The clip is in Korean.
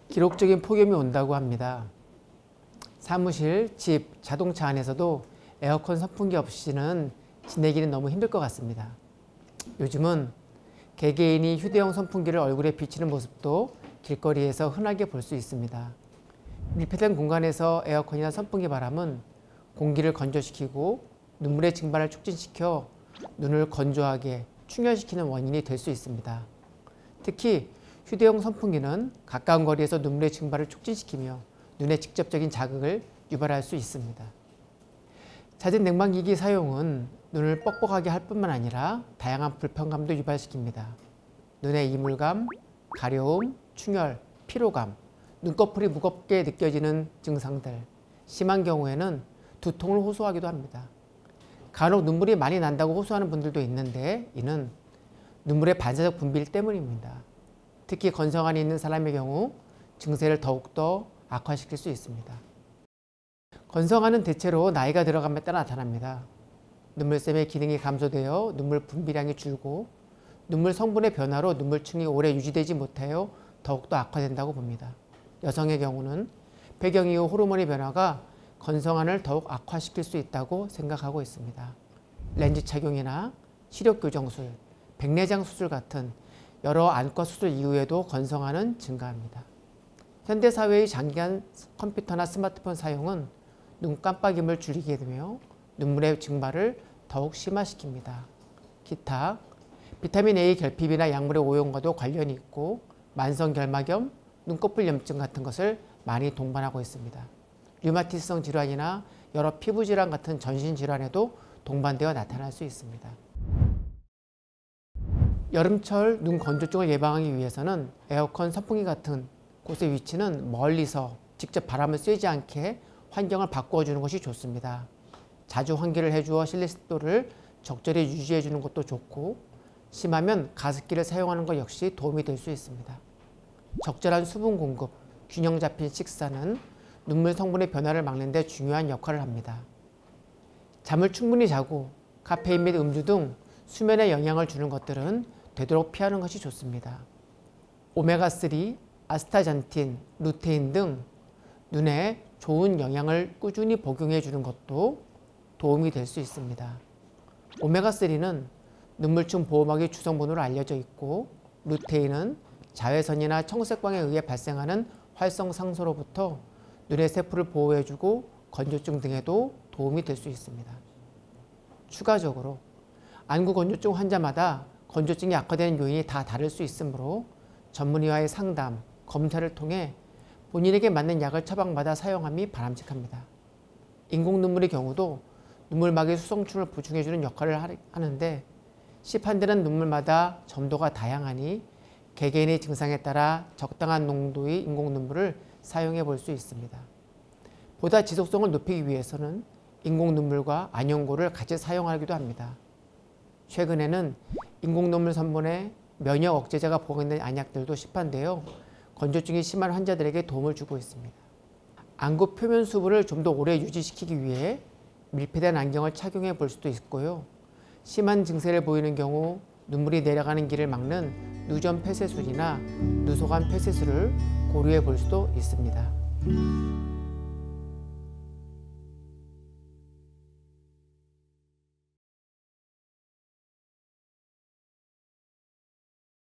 기록적인 폭염이 온다고 합니다. 사무실, 집, 자동차 안에서도 에어컨 선풍기 없이는 지내기는 너무 힘들 것 같습니다. 요즘은 개개인이 휴대용 선풍기를 얼굴에 비치는 모습도 길거리에서 흔하게 볼 수 있습니다. 밀폐된 공간에서 에어컨이나 선풍기 바람은 공기를 건조시키고 눈물의 증발을 촉진시켜 눈을 건조하게 충혈시키는 원인이 될 수 있습니다. 특히 휴대용 선풍기는 가까운 거리에서 눈물의 증발을 촉진시키며 눈에 직접적인 자극을 유발할 수 있습니다. 잦은 냉방기기 사용은 눈을 뻑뻑하게 할 뿐만 아니라 다양한 불편감도 유발시킵니다. 눈의 이물감, 가려움, 충혈, 피로감, 눈꺼풀이 무겁게 느껴지는 증상들, 심한 경우에는 두통을 호소하기도 합니다. 간혹 눈물이 많이 난다고 호소하는 분들도 있는데 이는 눈물의 반사적 분비일 때문입니다. 특히 건성안이 있는 사람의 경우 증세를 더욱더 악화시킬 수 있습니다. 건성안은 대체로 나이가 들어감에 따라 나타납니다. 눈물샘의 기능이 감소되어 눈물 분비량이 줄고 눈물 성분의 변화로 눈물층이 오래 유지되지 못하여 더욱더 악화된다고 봅니다. 여성의 경우는 폐경 이후 호르몬의 변화가 건성안을 더욱 악화시킬 수 있다고 생각하고 있습니다. 렌즈 착용이나 시력교정술, 백내장 수술 같은 여러 안과 수술 이후에도 건성안은 증가합니다. 현대사회의 장기간 컴퓨터나 스마트폰 사용은 눈 깜빡임을 줄이게 되며 눈물의 증발을 더욱 심화시킵니다. 기타, 비타민 A 결핍이나 약물의 오용과도 관련이 있고 만성결막염, 눈꺼풀 염증 같은 것을 많이 동반하고 있습니다. 류마티스성 질환이나 여러 피부질환 같은 전신질환에도 동반되어 나타날 수 있습니다. 여름철 눈 건조증을 예방하기 위해서는 에어컨, 선풍기 같은 곳의 위치는 멀리서 직접 바람을 쐬지 않게 환경을 바꾸어 주는 것이 좋습니다. 자주 환기를 해주어 실내 습도를 적절히 유지해 주는 것도 좋고 심하면 가습기를 사용하는 것 역시 도움이 될 수 있습니다. 적절한 수분 공급, 균형 잡힌 식사는 눈물 성분의 변화를 막는 데 중요한 역할을 합니다. 잠을 충분히 자고 카페인 및 음주 등 수면에 영향을 주는 것들은 되도록 피하는 것이 좋습니다. 오메가3, 아스타잔틴, 루테인 등 눈에 좋은 영양을 꾸준히 복용해 주는 것도 도움이 될 수 있습니다. 오메가3는 눈물층 보호막의 주성분으로 알려져 있고 루테인은 자외선이나 청색광에 의해 발생하는 활성상소로부터 눈의 세포를 보호해주고 건조증 등에도 도움이 될 수 있습니다. 추가적으로 안구 건조증 환자마다 건조증이 악화되는 요인이 다 다를 수 있으므로 전문의와의 상담, 검사를 통해 본인에게 맞는 약을 처방받아 사용함이 바람직합니다. 인공 눈물의 경우도 눈물막의 수성충을 보충해주는 역할을 하는데 시판되는 눈물마다 점도가 다양하니 개개인의 증상에 따라 적당한 농도의 인공 눈물을 사용해 볼 수 있습니다. 보다 지속성을 높이기 위해서는 인공 눈물과 안연고를 같이 사용하기도 합니다. 최근에는 인공 눈물 성분에 면역 억제제가 포함된 안약들도 시판되어 건조증이 심한 환자들에게 도움을 주고 있습니다. 안구 표면 수분을 좀 더 오래 유지시키기 위해 밀폐된 안경을 착용해 볼 수도 있고요. 심한 증세를 보이는 경우 눈물이 내려가는 길을 막는 누전 폐쇄술이나 누소관 폐쇄술을 고려해 볼 수도 있습니다.